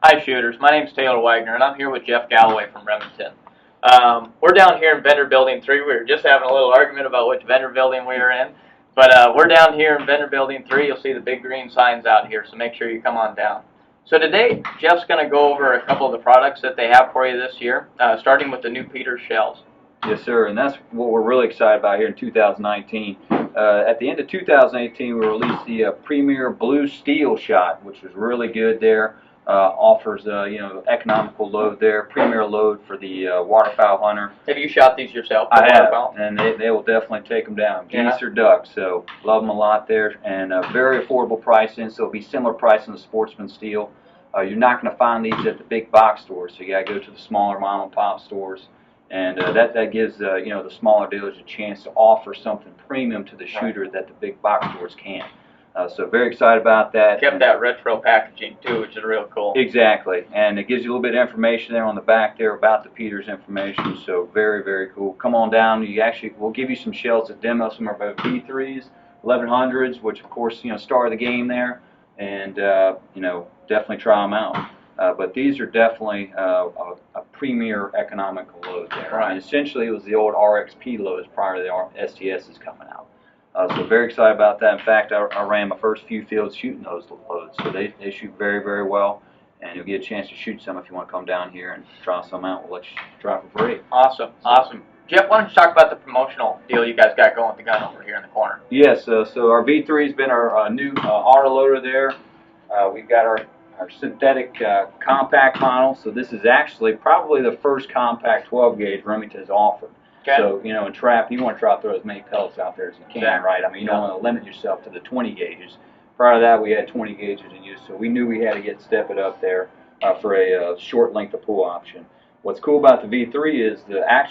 Hi, shooters. My name's Taylor Wagner, and I'm here with Jeff Galloway from Remington. We're down here in vendor building 3. We were just having a little argument about which vendor building we were in, but we're down here in vendor building 3. You'll see the big green signs out here, so make sure you come on down. So today, Jeff's going to go over a couple of the products that they have for you this year, starting with the new Peters shells. Yes, sir, and that's what we're really excited about here in 2019. At the end of 2018, we released the Premier Blue Steel Shot, which was really good there. Offers economical load there, premier load for the waterfowl hunter. Have you shot these yourself? I have, and they will definitely take them down. Geese or ducks, so love them a lot there, and very affordable pricing. So it'll be similar pricing to Sportsman Steel. You're not going to find these at the big box stores, so you got to go to the smaller mom and pop stores. And that gives the smaller dealers a chance to offer something premium to the shooter that the big box stores can't. So very excited about that. Kept that retro packaging too, which is real cool. Exactly, and it gives you a little bit of information there on the back there about the Peters information. So very, very cool. Come on down. We'll give you some shells to demo some of our V3s, 1100s, which of course star of the game there, and definitely try them out. But these are definitely a premier economical load there. Right. And essentially, it was the old RXP loads prior to the STSs coming out. So very excited about that. In fact, I ran my first few fields shooting those loads. So they shoot very, very well. And you'll get a chance to shoot some if you want to come down here and try some out. We'll let you try for free. Awesome, awesome. Jeff, why don't you talk about the promotional deal you guys got going with the gun over here in the corner? Yes, so our V3 has been our new autoloader there. We've got our synthetic compact model. So this is actually probably the first compact 12 gauge Remington has offered. Okay. So, in trap, you want to try to throw as many pellets out there as you can, exactly. Right? I mean, you don't want to limit yourself to the 20 gauges. Prior to that, we had 20 gauges in use, so we knew we had to step it up there for a short length of pull option. What's cool about the V3 is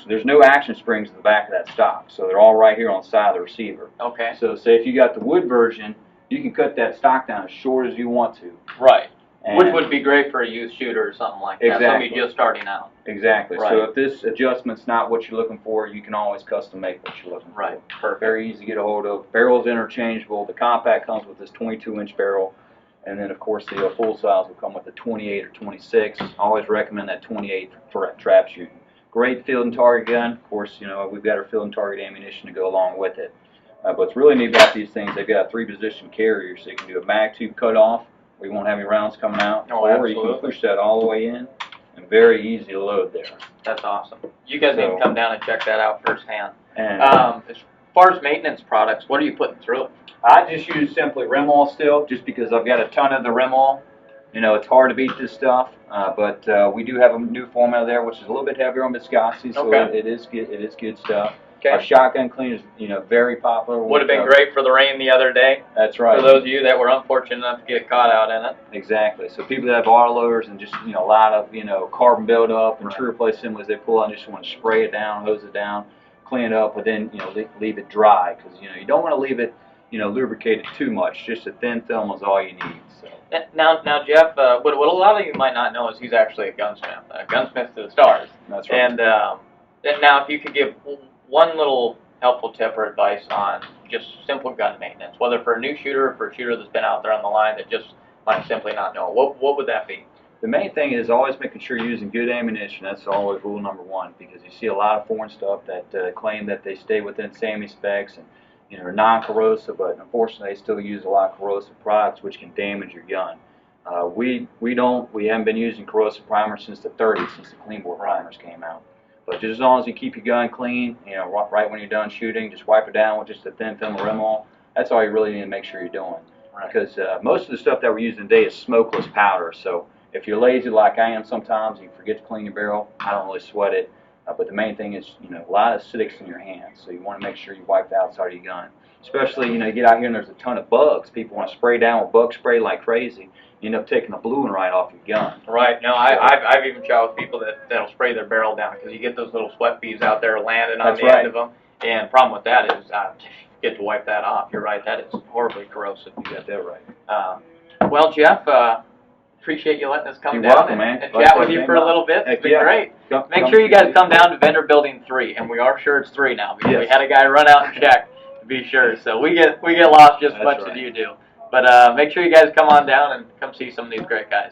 there's no action springs in the back of that stock, so they're all right here on the side of the receiver. Okay. So, say if you got the wood version, you can cut that stock down as short as you want to. Right. Which would be great for a youth shooter or something like that. Exactly. Somebody just starting out. Exactly. Right. So if this adjustment's not what you're looking for, you can always custom make what you're looking for. Right. Perfect. Very easy to get a hold of. Barrel's interchangeable. The compact comes with this 22-inch barrel, and then of course the full size will come with a 28 or 26. I always recommend that 28 for trap shooting. Great field and target gun. Of course, we've got our field and target ammunition to go along with it. But what's really neat about these things, they've got a 3-position carrier, so you can do a mag tube cutoff. We won't have any rounds coming out, or absolutely. You can push that all the way in, and very easy to load there. That's awesome. You guys need to come down and check that out firsthand. And as far as maintenance products, what are you putting through it? I just use simply rim oil still, just because I've got a ton of the rim oil. It's hard to beat this stuff, but we do have a new formula there, which is a little bit heavier on viscosity, so it is good. It is good stuff. Okay. Our shotgun clean is, very popular. Would have been great for the rain the other day. That's right. For those of you that were unfortunate enough to get caught out in it. Exactly. So people that have autoloaders and just, a lot of, carbon buildup and true replace assemblies, they pull out and just want to spray it down, hose it down, clean it up, but then, leave it dry. Because, you don't want to leave it, lubricated too much. Just a thin film is all you need. So. Now, Jeff, what a lot of you might not know is he's actually a gunsmith to the stars. That's right. And now if you could give one little helpful tip or advice on just simple gun maintenance, whether for a new shooter or for a shooter that's been out there on the line that just might simply not know, what would that be? The main thing is always making sure you're using good ammunition. That's always rule number one, because you see a lot of foreign stuff that claim that they stay within SAMI specs and are non-corrosive, but unfortunately they still use a lot of corrosive products which can damage your gun. We haven't been using corrosive primers since the 30s, since the clean bore primers came out. But just as long as you keep your gun clean, right when you're done shooting, just wipe it down with just a thin film of rim oil. That's all you really need to make sure you're doing. Right. Because most of the stuff that we're using today is smokeless powder. So if you're lazy like I am sometimes, you forget to clean your barrel, I don't really sweat it. But the main thing is, a lot of acidics in your hands. So you want to make sure you wipe the outside of your gun. Especially, you get out here and there's a ton of bugs. People want to spray down with bug spray like crazy. You end up taking the blue one right off your gun. Right. No, I've even shot with people that'll spray their barrel down because you get those little sweat beads out there landing on the end of them. And the problem with that is you get to wipe that off. You're right. That is horribly corrosive. You got that right. Well, Jeff, appreciate you letting us come down welcome, and man. chat with you for a little bit. It's been great. Make sure you guys come down to vendor building 3, and we are sure it's 3 now because we had a guy run out and check to be sure. So we get lost just as much as you do. But make sure you guys come on down and come see some of these great guys.